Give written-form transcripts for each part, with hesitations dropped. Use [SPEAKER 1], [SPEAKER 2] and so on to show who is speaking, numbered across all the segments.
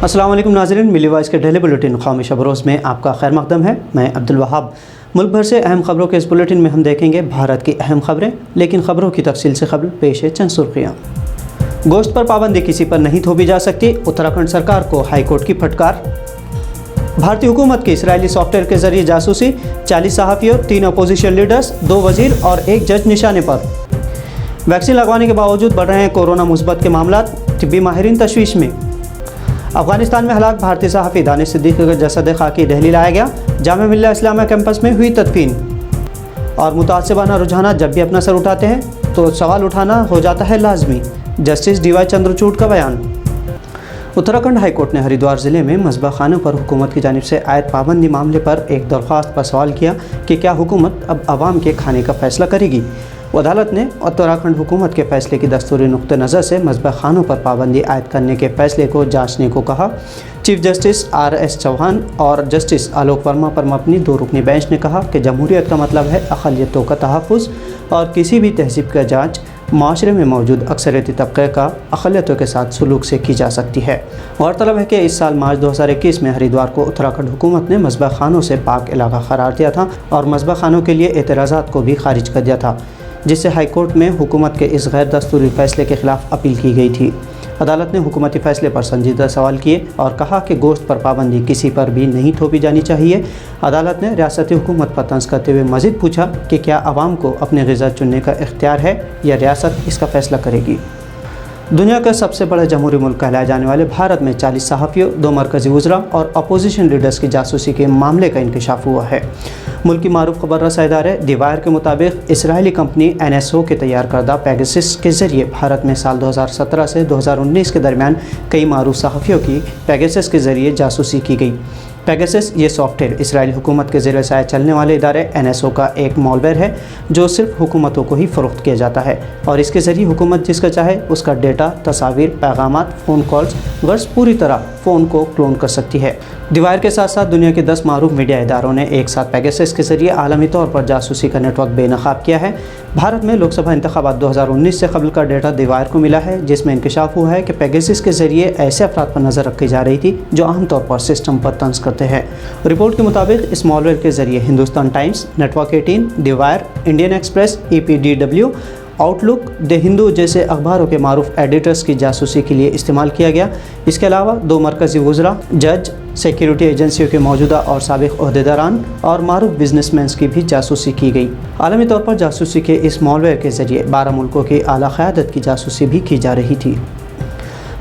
[SPEAKER 1] अस्सलाम वालेकुम नाज़रीन, मिली वॉइस के डेली बुलेटिन क़ौमी शब रोज़ में आपका खैर मक़दम है। मैं अब्दुल वहाब। मुल्क भर से अहम खबरों के इस बुलेटिन में हम देखेंगे भारत की अहम खबरें, लेकिन खबरों की तफसील से कबल पेश है चंद सुर्खियाँ। गोश्त पर पाबंदी किसी पर नहीं थोपी जा सकती, उत्तराखंड सरकार को हाई कोर्ट की फटकार। भारतीय हुकूमत की इसराइली सॉफ्टवेयर के जरिए जासूसी, 40 सहाफ़ियों, 3 अपोजिशन लीडर्स, 2 वज़ीर और 1 जज निशाने पर। वैक्सीन लगवाने के बावजूद बढ़ रहे हैं कोरोना मुस्बत के मामला, तिब्बी माहिरीन तशवीश में। अफगानिस्तान में हलाक भारतीय सहाफ़ी दानिश सिद्दीकी का जसद खाकी दिल्ली लाया गया, जामिया मिल्लिया इस्लामिया कैंपस में हुई तदफीन। और मुतासिबाना रुझानात जब भी अपना सर उठाते हैं तो सवाल उठाना हो जाता है लाजमी, जस्टिस डी.वाई. चंद्रचूड़ का बयान। उत्तराखंड हाई कोर्ट ने हरिद्वार ज़िले में मज़बा खानों पर हुकूमत की जानिब से आयत पाबंदी मामले पर एक दरख्वास्त पर सवाल किया कि क्या हुकूमत अब आवाम के खाने का फ़ैसला करेगी। अदालत ने उत्तराखंड हुकूमत के फ़ैसले की दस्तूरी नुक्ते नज़र से मज़बा खानों पर पाबंदी आयद करने के फ़ैसले को जांचने को कहा। Chief justice R.S. चौहान और जस्टिस आलोक वर्मा पर मबनी 2 रुकनी बेंच ने कहा कि जमहूरियत का मतलब है अक़लियतों का तहफ़्फ़ुज़ और किसी भी तहज़ीब का जाँच माशरे में मौजूद अक्सरियती तबक़े का अक़लियतों के साथ सलूक से की जा सकती है। गौरतलब है कि इस साल मार्च 2021 में हरिद्वार को उत्तराखंड हुकूमत ने मज़बा खानों से पाक इलाका करार दिया था और मज़बा खानों के लिए एतराज़ात को भी खारिज कर दिया था, जिससे हाई कोर्ट में हुकूमत के इस गैर दस्तूरी फ़ैसले के ख़िलाफ़ अपील की गई थी। अदालत ने हुकूमती फ़ैसले पर संजीदा सवाल किए और कहा कि गोश्त पर पाबंदी किसी पर भी नहीं थोपी जानी चाहिए। अदालत ने रियासती हुकूमत पर तंज़ करते हुए मज़ीद पूछा कि क्या आवाम को अपनी ग़िज़ा चुनने का इख्तियार है या रियासत इसका फ़ैसला करेगी। दुनिया का सबसे बड़ा जमहूरी मुल्क कहलाए जाने वाले भारत में 40 सहाफ़ियों, 2 मरकज़ी वज़रा और अपोजिशन लीडर्स की जासूसी के मामले का इंकशाफ हुआ है। मुल्क की मारूफ खबर रसा इदारे दी वायर के मुताबिक इसराइली कंपनी NSO के तैयार करदा पेगासस के ज़रिए भारत में साल 2017 से 2019 के दरमियान कई मारूफ सहाफ़ियों की पेगासस के ज़रिए जासूसी की गई। पेगासस ये सॉफ्टवेयर इसराइली हुकूमत के ज़रिए साया चलने वाले इदारे NSO का एक मॉलवेयर है जो सिर्फ हुकूमतों को ही फ़रोख्त किया जाता है और इसके ज़रिए हुकूमत जिसका चाहे उसका डेटा, तस्वीर, पैगामात, फ़ोन कॉल्स गर्ज पूरी तरह फ़ोन को क्लोन कर सकती है। दीवार के साथ साथ दुनिया के 10 मारूफ मीडिया इदारों ने एक साथ पेगासस के ज़रिए आलमी तौर पर जासूसी का नेटवर्क बेनकाब किया है। भारत में लोकसभा इंतखाबात 2019 से कबल का डेटा दीवार को मिला है, जिसमें इंकशाफ हुआ है कि पेगासस के ज़रिए ऐसे अफराद पर नज़र रखी जा रही थी जो आमतौर पर सिस्टम पर तंज़ करते हैं। रिपोर्ट के मुताबिक इस मॉलवेयर के ज़रिए हिंदुस्तान टाइम्स, नेटवर्क 18, दीवार, Indian express, EPDW, outlook, the Hindu जैसे अखबारों के मारूफ एडिटर्स की जासूसी के लिए इस्तेमाल किया गया। इसके अलावा 2 मरकज़ी वज़रा, जज, सिक्योरिटी एजेंसियों के मौजूदा और साबिक़ ओहदेदारान और मारूफ बिजनेसमैन की भी जासूसी की गई। आलमी तौर पर जासूसी के इस मॉलवेयर के ज़रिए 12 मुल्कों की आला क़यादत की जासूसी भी की जा रही थी।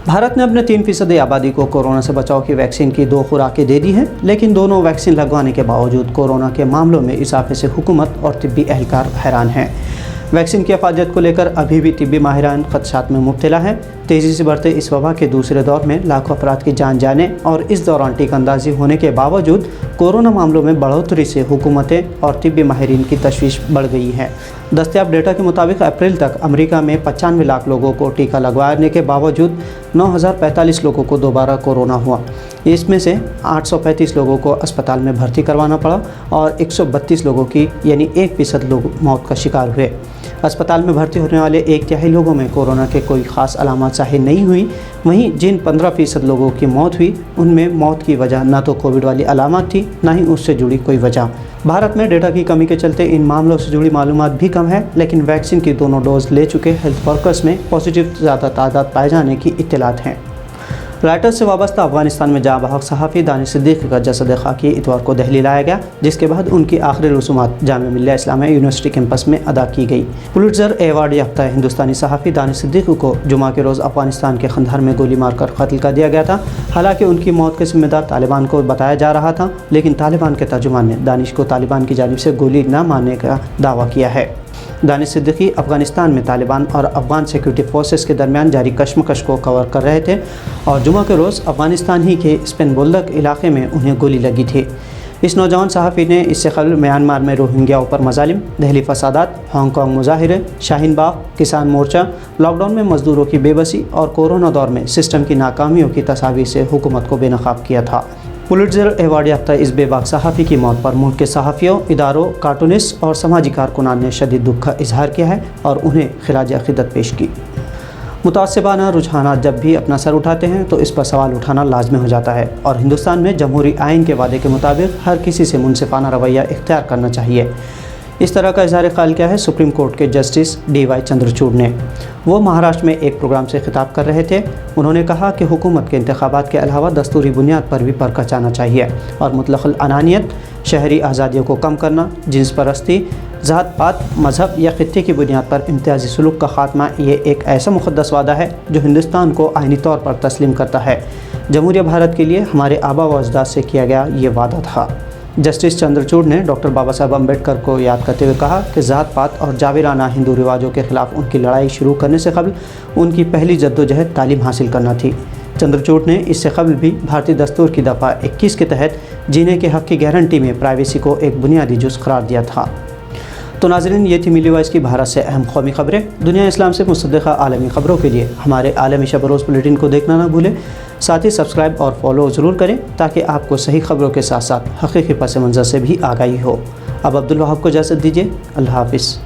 [SPEAKER 1] भारत ने अपने 3% आबादी को कोरोना से बचाव की वैक्सीन की 2 खुराकें दे दी हैं, लेकिन दोनों वैक्सीन लगवाने के बावजूद कोरोना के मामलों में इजाफे से हुकूमत और तिब्बी एहलकार हैरान हैं। वैक्सीन की अफादियत को लेकर अभी भी तिब्बी माहिरान ख़दशात में मुब्तला हैं। तेज़ी से बढ़ते इस वबा के दूसरे दौर में लाखों अफराद की जान जाने और इस दौरान टीका अंदाजी होने के बावजूद कोरोना मामलों में बढ़ोतरी से हुकूमतें और तिब्बी माहिरीन की तशवीश बढ़ गई है। दस्तयाब डेटा के मुताबिक अप्रैल तक अमेरिका में 95 लाख लोगों को टीका लगवाने के बावजूद 9045 लोगों को दोबारा कोरोना हुआ। इसमें से 835 लोगों को अस्पताल में भर्ती करवाना पड़ा और 132 लोगों की यानी 1% लोग मौत का शिकार हुए। अस्पताल में भर्ती होने वाले 1/3 लोगों में कोरोना के कोई ख़ास अलामत ज़ाहिर नहीं हुई। वहीं जिन 15% लोगों की मौत हुई उनमें मौत की वजह न तो कोविड वाली अलामत थी, न ही उससे जुड़ी कोई वजह। भारत में डेटा की कमी के चलते इन मामलों से जुड़ी मालूमात भी कम है, लेकिन वैक्सीन की दोनों डोज ले चुके हेल्थ वर्कर्स में पॉजिटिव ज़्यादा तादाद पाए जाने की इत्तलात हैं। राइटर्स से वाबस्ता अफगानिस्तान में जाँ बहक सहाफ़ी दानिश सिद्दीकी का जसद खाकी इतवार को दिल्ली लाया गया, जिसके बाद उनकी आखिरी रसूमात जामिया मिल्लिया इस्लामिया यूनिवर्सिटी कैंपस में अदा की गई। पुलित्ज़र एवार्ड याफ्ता हिंदुस्तानी सहाफ़ी दानिश सिद्दीकी को जुमा के रोज़ अफगानिस्तान के खंदहर में गोली मारकर कत्ल कर दिया गया था। हालांकि उनकी मौत के ज़िम्मेदार तालिबान को बताया जा रहा था, लेकिन तालिबान के तर्जुमान ने दानिश को तालिबान की जानिब से गोली न मारने का दावा किया है। दानिश सिद्दीकी अफ़गानिस्तान में तालिबान और अफ़गान सिक्योरिटी फोर्सेस के दरमियान जारी कशमकश को कवर कर रहे थे और जुमा के रोज़ अफ़गानिस्तान ही के स्पेन बोल्दक इलाके में उन्हें गोली लगी थी। इस नौजवान सहाफ़ी ने इससे कबल म्यांमार में रोहिंग्याओं पर मज़ालिम, दहली फसादात, हांगकॉन्ग मुजाहिरे, शाहीन बाग, किसान मोर्चा, लॉकडाउन में मज़दूरों की बेबसी और कोरोना दौर में सिस्टम की नाकामियों की तस्वीर से हुकूमत को बेनकाब किया था। पुलित्ज़र एवार्ड याफ्ता इस बेबाक सहाफ़ी की मौत पर मुल्क के सहाफ़ियों, इदारों, कार्टूनिस्ट और समाजी कारकुनान ने शदीद दुख का इजहार किया है और उन्हें खिराज अक़ीदत पेश की। متعصبانہ رجحانات جب بھی اپنا سر اٹھاتے ہیں تو اس پر سوال اٹھانا لازمی ہو جاتا ہے، اور ہندوستان میں جمہوری آئین کے وعدے کے مطابق ہر کسی سے منصفانہ رویہ اختیار کرنا چاہیے۔ اس طرح کا اظہار خیال کیا ہے سپریم کورٹ کے جسٹس DY چندرچوڈ نے۔ وہ مہاراشٹر میں ایک پروگرام سے خطاب کر رہے تھے۔ انہوں نے کہا کہ حکومت کے انتخابات کے علاوہ دستوری بنیاد پر بھی پرکھا جانا چاہیے، اور مطلق العنانیت، شہری آزادیوں کو کم کرنا، جنس پرستی، ذات پات، مذہب یا خطے کی بنیاد پر امتیازی سلوک کا خاتمہ یہ ایک ایسا مقدس وعدہ ہے جو ہندوستان کو آئینی طور پر تسلیم کرتا ہے۔ جمہوریہ بھارت کے لیے ہمارے آباء و اجداد سے کیا گیا یہ وعدہ تھا۔ جسٹس چندرچوڈ نے ڈاکٹر بابا صاحب امبیڈکر کو یاد کرتے ہوئے کہا کہ ذات پات اور جاویرانہ ہندو رواجوں کے خلاف ان کی لڑائی شروع کرنے سے قبل ان کی پہلی جدوجہد تعلیم حاصل کرنا تھی۔ چندرچوڈ نے اس سے قبل بھی بھارتی دستور کی دفعہ 21 کے تحت جینے کے حق کی گارنٹی میں پرائیویسی کو ایک بنیادی جز قرار دیا تھا۔ تو ناظرین، یہ تھی ملی وائس کی بھارت سے اہم قومی خبریں۔ دنیا اسلام سے مصدقہ عالمی خبروں کے لیے ہمارے عالمی شب روز بلیٹن کو دیکھنا نہ بھولیں۔ ساتھ ہی سبسکرائب اور فالو ضرور کریں تاکہ آپ کو صحیح خبروں کے ساتھ ساتھ حقیقی پس منظر سے بھی آگاہی ہو۔ اب عبدالوہاب کو اجازت دیجیے۔ اللہ حافظ۔